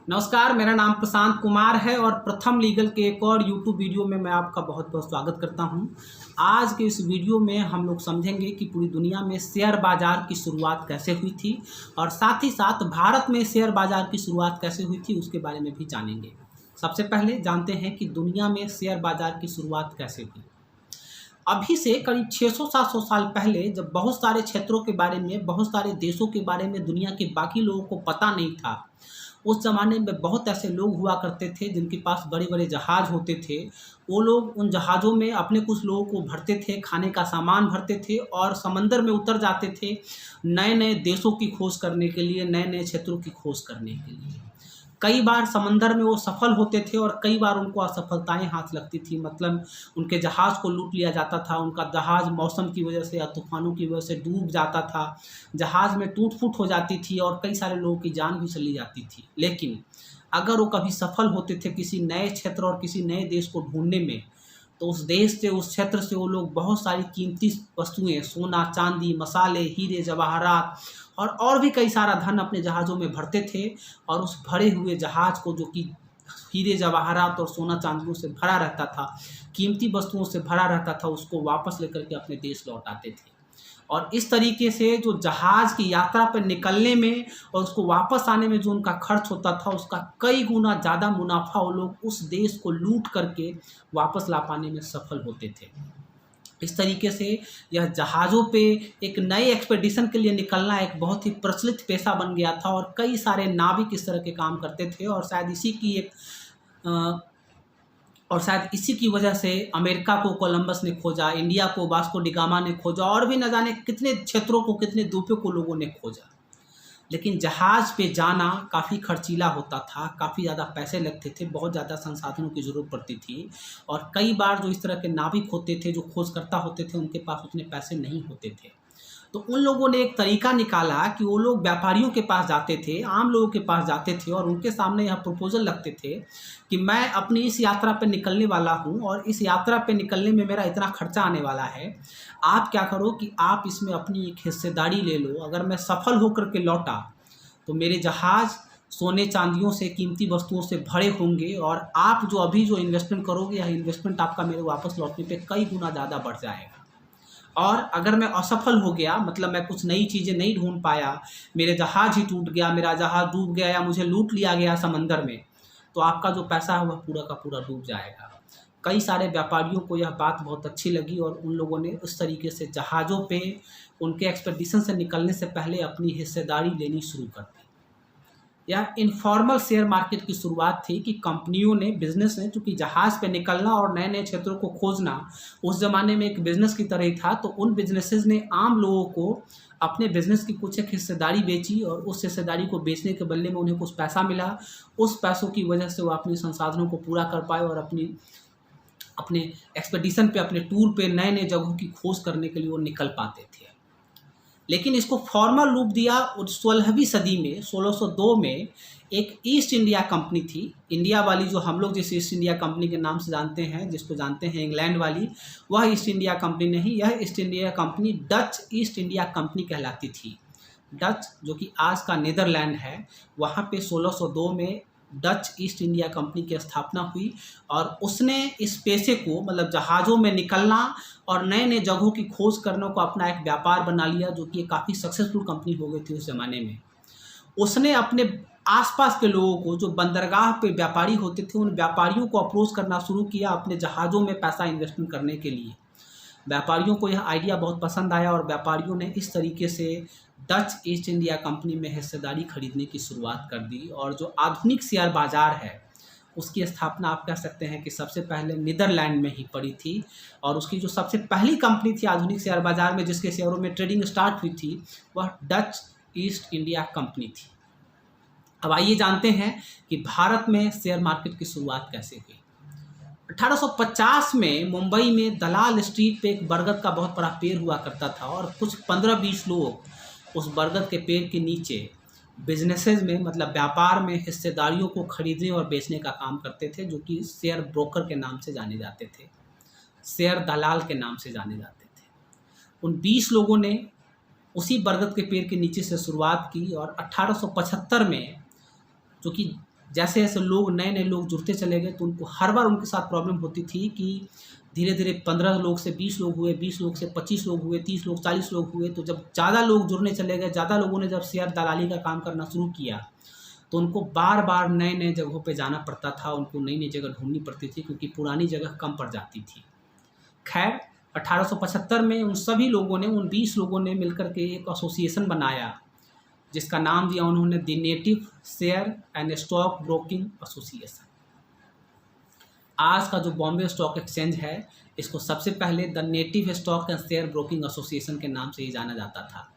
नमस्कार, मेरा नाम प्रशांत कुमार है और प्रथम लीगल के एक और यूट्यूब वीडियो में मैं आपका बहुत बहुत स्वागत करता हूं। आज के इस वीडियो में हम लोग समझेंगे कि पूरी दुनिया में शेयर बाज़ार की शुरुआत कैसे हुई थी और साथ ही साथ भारत में शेयर बाज़ार की शुरुआत कैसे हुई थी उसके बारे में भी जानेंगे। सबसे पहले जानते हैं कि दुनिया में शेयर बाज़ार की शुरुआत कैसे हुई। अभी से करीब 600-700 साल पहले जब बहुत सारे क्षेत्रों के बारे में, बहुत सारे देशों के बारे में दुनिया के बाकी लोगों को पता नहीं था, उस ज़माने में बहुत ऐसे लोग हुआ करते थे जिनके पास बड़े-बड़े जहाज़ होते थे। वो लोग उन जहाज़ों में अपने कुछ लोगों को भरते थे, खाने का सामान भरते थे और समंदर में उतर जाते थे, नए-नए देशों की खोज करने के लिए, नए-नए क्षेत्रों की खोज करने के लिए। कई बार समंदर में वो सफल होते थे और कई बार उनको असफलताएँ हाथ लगती थी। मतलब उनके जहाज़ को लूट लिया जाता था, उनका जहाज़ मौसम की वजह से या तूफ़ानों की वजह से डूब जाता था, जहाज़ में टूट-फूट हो जाती थी और कई सारे लोगों की जान भी चली जाती थी। लेकिन अगर वो कभी सफल होते थे किसी नए क्षेत्र और किसी नए देश को ढूँढने में, तो उस देश से, उस क्षेत्र से वो लोग बहुत सारी कीमती वस्तुएँ, सोना, चाँदी, मसाले, हीरे, जवाहरात और भी कई सारा धन अपने जहाज़ों में भरते थे और उस भरे हुए जहाज़ को, जो कि हीरे, जवाहरात और सोना चाँदियों से भरा रहता था, कीमती वस्तुओं से भरा रहता था, उसको वापस लेकर के अपने देश लौट आते थे। और इस तरीके से जो जहाज़ की यात्रा पर निकलने में और उसको वापस आने में जो उनका खर्च होता था, उसका कई गुना ज़्यादा मुनाफ़ा वो लोग उस देश को लूट करके वापस ला पाने में सफल होते थे। इस तरीके से यह जहाज़ों पे एक नए एक्सपेडिशन के लिए निकलना एक बहुत ही प्रचलित पेशा बन गया था और कई सारे नाविक इस तरह के काम करते थे और शायद इसी की वजह से अमेरिका को कोलंबस ने खोजा, इंडिया को वास्को डी गामा ने खोजा और भी न जाने कितने क्षेत्रों को, कितने द्वीपों को लोगों ने खोजा। लेकिन जहाज़ पे जाना काफ़ी खर्चीला होता था, काफ़ी ज़्यादा पैसे लगते थे, बहुत ज़्यादा संसाधनों की ज़रूरत पड़ती थी और कई बार जो इस तरह के नाविक होते थे, जो खोजकर्ता होते थे, उनके पास उतने पैसे नहीं होते थे। तो उन लोगों ने एक तरीका निकाला कि वो लोग व्यापारियों के पास जाते थे, आम लोगों के पास जाते थे और उनके सामने यह प्रपोज़ल रखते थे कि मैं अपनी इस यात्रा पे निकलने वाला हूँ और इस यात्रा पे निकलने में मेरा इतना खर्चा आने वाला है। आप क्या करो कि आप इसमें अपनी एक हिस्सेदारी ले लो। अगर मैं सफल होकर के लौटा तो मेरे जहाज़ सोने चांदियों से, कीमती वस्तुओं से भरे होंगे और आप जो अभी जो इन्वेस्टमेंट करोगे, यह इन्वेस्टमेंट आपका मेरे वापस लौटने पे कई गुना ज़्यादा बढ़ जाएगा। और अगर मैं असफल हो गया, मतलब मैं कुछ नई चीज़ें नहीं ढूँढ पाया, मेरे जहाज़ ही टूट गया, मेरा जहाज़ डूब गया या मुझे लूट लिया गया समंदर में, तो आपका जो पैसा है वह पूरा का पूरा डूब जाएगा। कई सारे व्यापारियों को यह बात बहुत अच्छी लगी और उन लोगों ने उस तरीके से जहाज़ों पे उनके एक्सपेडिशन से निकलने से पहले अपनी हिस्सेदारी लेनी शुरू कर दी। यह इनफॉर्मल शेयर मार्केट की शुरुआत थी कि कंपनियों ने, बिज़नेस ने, चूँकि जहाज़ पे निकलना और नए-नए क्षेत्रों को खोजना उस ज़माने में एक बिज़नेस की तरह ही था, तो उन बिज़नेसेस ने आम लोगों को अपने बिज़नेस की कुछ एक हिस्सेदारी बेची और उस हिस्सेदारी को बेचने के बदले में उन्हें कुछ पैसा मिला। उस पैसों की वजह से वो अपने संसाधनों को पूरा कर पाए और अपने एक्सपेडिशन पे, अपने टूर पे नए-नए जगहों की खोज करने के लिए वो निकल पाते थे। लेकिन इसको फॉर्मल रूप दिया 16वीं सदी में, 1602 में एक ईस्ट इंडिया कंपनी थी। इंडिया वाली, जो हम लोग जिस ईस्ट इंडिया कंपनी के नाम से जानते हैं, जिसको जानते हैं इंग्लैंड वाली, वह ईस्ट इंडिया कंपनी नहीं, यह east India company Dutch east India company कहलाती थी। डच, जो कि आज का नीदरलैंड है, वहाँ पे 1602 में डच ईस्ट इंडिया कंपनी की स्थापना हुई और उसने इस पेशे को, मतलब जहाज़ों में निकलना और नए-नए जगहों की खोज करने को अपना एक व्यापार बना लिया, जो कि काफ़ी सक्सेसफुल कंपनी हो गई थी उस ज़माने में। उसने अपने आस-पास के लोगों को, जो बंदरगाह पे व्यापारी होते थे, उन व्यापारियों को अप्रोच करना शुरू किया अपने जहाज़ों में पैसा इन्वेस्टमेंट करने के लिए। व्यापारियों को यह आइडिया बहुत पसंद आया और व्यापारियों ने इस तरीके से डच ईस्ट इंडिया कंपनी में हिस्सेदारी खरीदने की शुरुआत कर दी और जो आधुनिक शेयर बाज़ार है, उसकी स्थापना आप कह सकते हैं कि सबसे पहले नीदरलैंड में ही पड़ी थी और उसकी जो सबसे पहली कंपनी थी आधुनिक शेयर बाज़ार में, जिसके शेयरों में ट्रेडिंग स्टार्ट हुई थी, वह डच ईस्ट इंडिया कंपनी थी। अब आइए जानते हैं कि भारत में शेयर मार्केट की शुरुआत कैसे हुई। 1850 में मुंबई में दलाल स्ट्रीट पे एक बरगद का बहुत बड़ा पेड़ हुआ करता था और कुछ 15-20 लोग उस बरगद के पेड़ के नीचे बिजनेसेस में, मतलब व्यापार में हिस्सेदारियों को खरीदने और बेचने का काम करते थे, जो कि शेयर ब्रोकर के नाम से जाने जाते थे, शेयर दलाल के नाम से जाने जाते थे। उन 20 लोगों ने उसी बरगद के पेड़ के नीचे से शुरुआत की और 1875 में, जो कि जैसे जैसे लोग नए नए लोग जुड़ते चले गए तो उनको हर बार उनके साथ प्रॉब्लम होती थी कि धीरे धीरे 15 लोग से 20 लोग हुए, 20 लोग से 25 लोग हुए, 30 लोग 40 लोग हुए। तो जब ज़्यादा लोग जुड़ने चले गए, ज़्यादा लोगों ने जब शेयर दलाली का काम करना शुरू किया तो उनको बार बार नए नए जगहों पे जाना पड़ता था, उनको नई नई जगह ढूंढनी पड़ती थी क्योंकि पुरानी जगह कम पड़ जाती थी। खैर 1875 में उन सभी लोगों ने, उन 20 लोगों ने मिलकर के एक एसोसिएशन बनाया जिसका नाम दिया उन्होंने the native share and stock broking association. आज का जो बॉम्बे स्टॉक एक्सचेंज है इसको सबसे पहले the native stock and share broking association के नाम से ही जाना जाता था।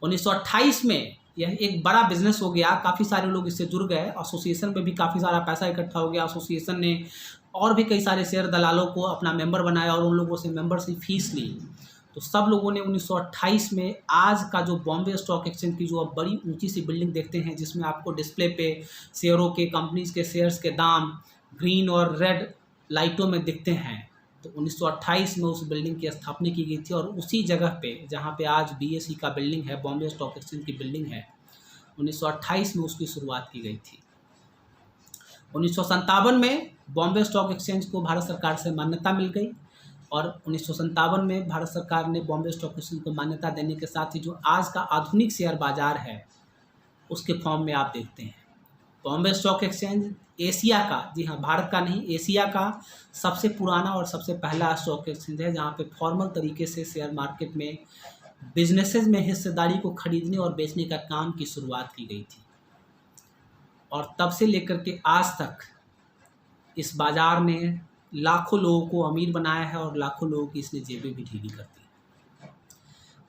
1928 में यह एक बड़ा बिजनेस हो गया, काफ़ी सारे लोग इससे जुड़ गए, एसोसिएशन में भी काफ़ी सारा पैसा इकट्ठा हो गया। एसोसिएशन ने और भी कई सारे शेयर दलालों को अपना मेंबर बनाया और उन लोगों से मेंबरशिप फीस ली। तो सब लोगों ने 1928 में आज का जो बॉम्बे स्टॉक एक्सचेंज की जो अब बड़ी ऊंची सी बिल्डिंग देखते हैं जिसमें आपको डिस्प्ले पे शेयरों के, कंपनीज के शेयर्स के दाम ग्रीन और रेड लाइटों में दिखते हैं, तो 1928 में उस बिल्डिंग की स्थापना की गई थी। और उसी जगह पे जहाँ पे आज BSE का बिल्डिंग है, बॉम्बे स्टॉक एक्सचेंज की बिल्डिंग है, 1928 में उसकी शुरुआत की गई थी। 1957 में बॉम्बे स्टॉक एक्सचेंज को भारत सरकार से मान्यता मिल गई और 1957 में भारत सरकार ने बॉम्बे स्टॉक एक्सचेंज को मान्यता देने के साथ ही जो आज का आधुनिक शेयर बाजार है उसके फॉर्म में आप देखते हैं। बॉम्बे स्टॉक एक्सचेंज एशिया का, जी हाँ भारत का नहीं, एशिया का सबसे पुराना और सबसे पहला स्टॉक एक्सचेंज है जहाँ पे फॉर्मल तरीके से शेयर मार्केट में बिजनेसेस में हिस्सेदारी को खरीदने और बेचने का काम की शुरुआत की गई थी। और तब से लेकर के आज तक इस बाज़ार ने लाखों लोगों को अमीर बनाया है और लाखों लोगों की इसने जेबें भी ढीली कर दी।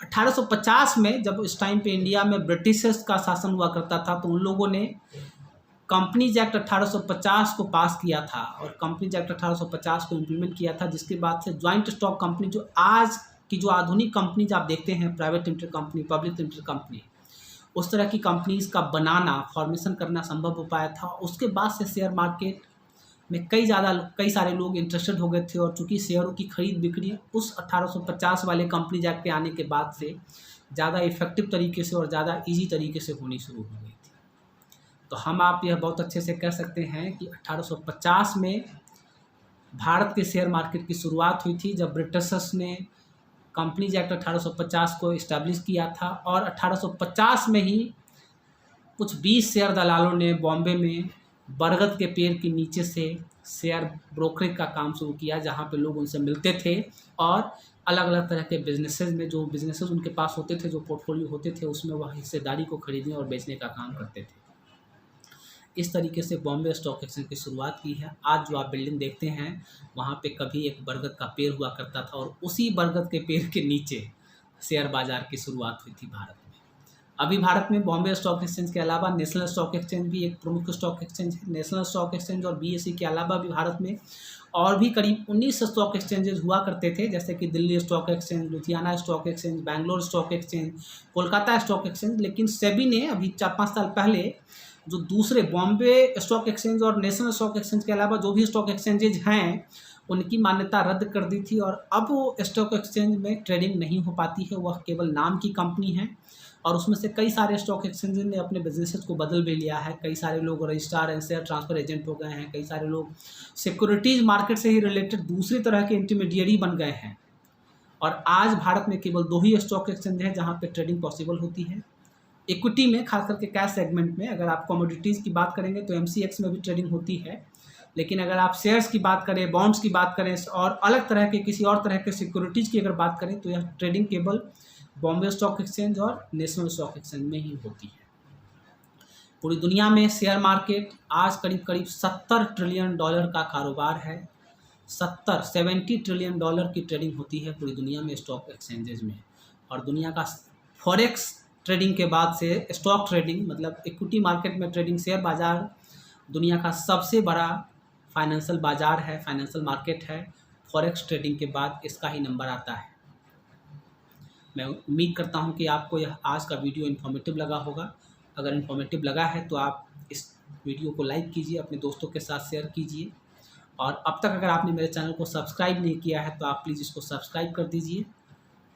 1850 में जब इस टाइम पे इंडिया में ब्रिटिशर्स का शासन हुआ करता था तो उन लोगों ने कंपनीज एक्ट 1850 को पास किया था और कंपनीज एक्ट 1850 को इम्प्लीमेंट किया था, जिसके बाद से ज्वाइंट स्टॉक कंपनी, जो आज की जो आधुनिक कंपनीज आप देखते हैं, private limited company, public limited company, उस तरह की कंपनीज का बनाना, फॉर्मेशन करना संभव हो पाया था। उसके बाद से शेयर मार्केट में कई सारे लोग इंटरेस्टेड हो गए थे और चूंकि शेयरों की खरीद बिक्री उस 1850 वाले कंपनीज एक्ट के आने के बाद से ज़्यादा इफेक्टिव तरीके से और ज़्यादा ईजी तरीके से होनी शुरू हो गई थी। तो हम आप यह बहुत अच्छे से कह सकते हैं कि 1850 में भारत के शेयर मार्केट की शुरुआत हुई थी जब ब्रिटिशर्स ने कंपनीज एक्ट 1850 को इस्टेब्लिश किया था और 1850 में ही कुछ 20 शेयर दलालों ने बॉम्बे में बरगद के पेड़ के नीचे से शेयर ब्रोकरेज का काम शुरू किया, जहाँ पे लोग उनसे मिलते थे और अलग अलग तरह के बिजनेसेस में, जो बिजनेसेस उनके पास होते थे, जो पोर्टफोलियो होते थे, उसमें वह हिस्सेदारी को खरीदने और बेचने का काम करते थे। इस तरीके से बॉम्बे स्टॉक एक्सचेंज की शुरुआत की है। आज जो आप बिल्डिंग देखते हैं वहाँ पे कभी एक बरगद का पेड़ हुआ करता था और उसी बरगद के पेड़ के नीचे शेयर बाजार की शुरुआत हुई थी भारत में। अभी भारत में बॉम्बे स्टॉक एक्सचेंज के अलावा नेशनल स्टॉक एक्सचेंज भी एक प्रमुख स्टॉक एक्सचेंज है। नेशनल स्टॉक एक्सचेंज और BSE के अलावा भी भारत में और भी करीब 19 स्टॉक एक्सचेंजेस हुआ करते थे, जैसे कि Delhi stock exchange, Ludhiana stock exchange, Bangalore stock exchange, Kolkata stock exchange. लेकिन सेबी ने अभी 4-5 साल पहले जो दूसरे बॉम्बे स्टॉक एक्सचेंज और नेशनल स्टॉक एक्सचेंज के अलावा जो भी स्टॉक एक्सचेंजेज हैं उनकी मान्यता रद्द कर दी थी और अब वो स्टॉक एक्सचेंज में ट्रेडिंग नहीं हो पाती है, वह केवल नाम की कंपनी है। और उसमें से कई सारे स्टॉक एक्सचेंजेस ने अपने बिजनेसेस को बदल भी लिया है। कई सारे लोग registrar and share transfer agent हो गए हैं, कई सारे लोग सिक्योरिटीज़ मार्केट से ही रिलेटेड दूसरी तरह के इंटरमीडिएरी बन गए हैं। और आज भारत में केवल 2 ही स्टॉक एक्सचेंज हैं जहाँ पे ट्रेडिंग पॉसिबल होती है। इक्विटी में, खास करके कैश सेगमेंट में, अगर आप कमोडिटीज़ की बात करेंगे तो MCX में भी ट्रेडिंग होती है, लेकिन अगर आप शेयर्स की बात करें, बॉन्ड्स की बात करें और अलग तरह के किसी और तरह के सिक्योरिटीज़ की अगर बात करें तो यह ट्रेडिंग केवल बॉम्बे स्टॉक एक्सचेंज और नेशनल स्टॉक एक्सचेंज में ही होती है। पूरी दुनिया में शेयर मार्केट आज करीब करीब $70 ट्रिलियन का कारोबार है। 70 ट्रिलियन की ट्रेडिंग होती है पूरी दुनिया में स्टॉक एक्सचेंजेस में। और दुनिया का फॉरेक्स ट्रेडिंग के बाद से स्टॉक ट्रेडिंग, मतलब इक्विटी मार्केट में ट्रेडिंग, शेयर बाज़ार दुनिया का सबसे बड़ा फाइनेंशियल बाज़ार है, फाइनेंशियल मार्केट है। फॉरेक्स ट्रेडिंग के बाद इसका ही नंबर आता है। मैं उम्मीद करता हूं कि आपको यह आज का वीडियो इन्फॉर्मेटिव लगा होगा। अगर इन्फॉर्मेटिव लगा है तो आप इस वीडियो को लाइक कीजिए, अपने दोस्तों के साथ शेयर कीजिए और अब तक अगर आपने मेरे चैनल को सब्सक्राइब नहीं किया है तो आप प्लीज़ इसको सब्सक्राइब कर दीजिए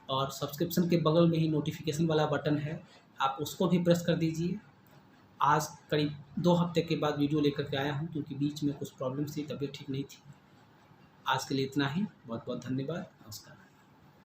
और सब्सक्रिप्शन के बगल में ही नोटिफिकेशन वाला बटन है, आप उसको भी प्रेस कर दीजिए। आज करीब 2 हफ्ते के बाद वीडियो लेकर के आया हूँ, क्योंकि बीच में कुछ प्रॉब्लम्स थी, तबीयत ठीक नहीं थी। आज के लिए इतना ही। बहुत बहुत धन्यवाद। नमस्कार।